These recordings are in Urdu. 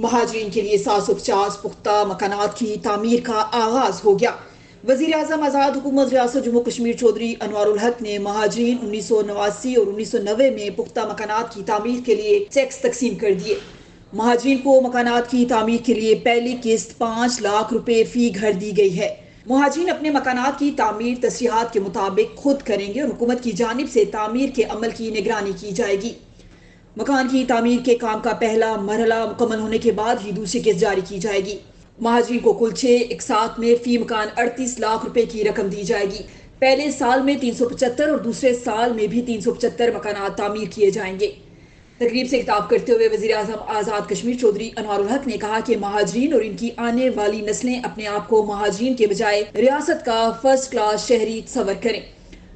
مہاجرین کے لیے 750 پختہ مکانات کی تعمیر کا آغاز ہو گیا۔ وزیر اعظم آزاد حکومت ریاست جموں کشمیر چودھری انوار الحق نے مہاجرین 1989 اور 1990 میں پختہ مکانات کی تعمیر کے لیے چیکس تقسیم کر دیے۔ مہاجرین کو مکانات کی تعمیر کے لیے پہلی قسط 5 لاکھ روپے فی گھر دی گئی ہے۔ مہاجرین اپنے مکانات کی تعمیر تصریحات کے مطابق خود کریں گے اور حکومت کی جانب سے تعمیر کے عمل کی نگرانی کی جائے گی۔ مکان کی تعمیر کے کام کا پہلا مرحلہ مکمل ہونے کے بعد ہی دوسری قسط جاری کی جائے گی۔ مہاجرین کو کل 6 اقساط میں فی مکان 38 لاکھ روپے کی رقم دی جائے گی۔ پہلے سال میں 375 اور دوسرے سال میں بھی 375 مکانات تعمیر کیے جائیں گے۔ تقریب سے خطاب کرتے ہوئے وزیر اعظم آزاد کشمیر چودھری انوار الحق نے کہا کہ مہاجرین اور ان کی آنے والی نسلیں اپنے آپ کو مہاجرین کے بجائے ریاست کا فرسٹ کلاس شہری تصور کریں۔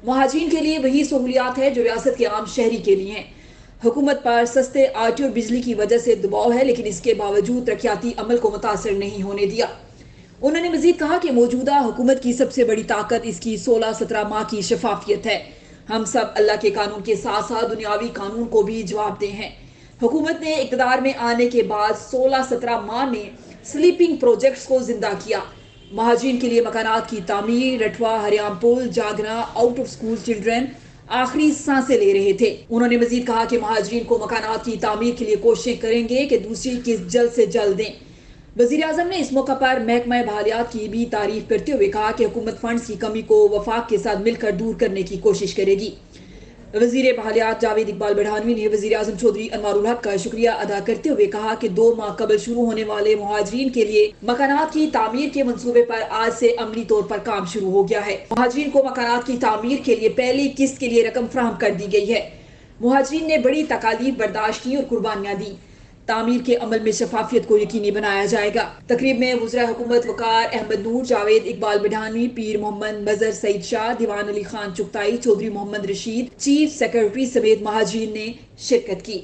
مہاجرین کے لیے وہی سہولیات ہے جو ریاست کے عام شہری کے لیے ہیں۔ حکومت پر سستے آٹے اور بجلی کی وجہ سے دباؤ ہے، لیکن اس کے باوجود ترقیاتی عمل کو متاثر نہیں ہونے دیا۔ انہوں نے مزید کہا کہ موجودہ حکومت کی سب سے بڑی طاقت اس کی 16-17 ماہ کی شفافیت ہے۔ ہم سب اللہ کے قانون کے ساتھ ساتھ دنیاوی قانون کو بھی جواب دہ ہیں۔ حکومت نے اقتدار میں آنے کے بعد 16-17 ماہ میں سلیپنگ پروجیکٹس کو زندہ کیا۔ مہاجرین کے لیے مکانات کی تعمیر، رٹوا ہریام پل، جاگنا، آؤٹ آف اسکول چلڈرن آخری سانسیں لے رہے تھے۔ انہوں نے مزید کہا کہ مہاجرین کو مکانات کی تعمیر کے لیے کوششیں کریں گے کہ دوسری قسط جلد سے جلد دیں۔ وزیر اعظم نے اس موقع پر محکمہ بحالیات کی بھی تعریف کرتے ہوئے کہا کہ حکومت فنڈز کی کمی کو وفاق کے ساتھ مل کر دور کرنے کی کوشش کرے گی۔ وزیر بحالیات جاوید اقبال بڑھانوی نے وزیر اعظم چودھری انوار الحق کا شکریہ ادا کرتے ہوئے کہا کہ 2 ماہ قبل شروع ہونے والے مہاجرین کے لیے مکانات کی تعمیر کے منصوبے پر آج سے عملی طور پر کام شروع ہو گیا ہے۔ مہاجرین کو مکانات کی تعمیر کے لیے پہلی قسط کے لیے رقم فراہم کر دی گئی ہے۔ مہاجرین نے بڑی تکالیف برداشت کی اور قربانیاں دیں۔ تعمیر کے عمل میں شفافیت کو یقینی بنایا جائے گا۔ تقریب میں وزراء حکومت وقار احمد نور، جاوید اقبال بڑھانوی، پیر محمد مظہر سعید شاہ، دیوان علی خان چغتائی، چودھری محمد رشید، چیف سیکرٹری سمیت مہاجرین نے شرکت کی۔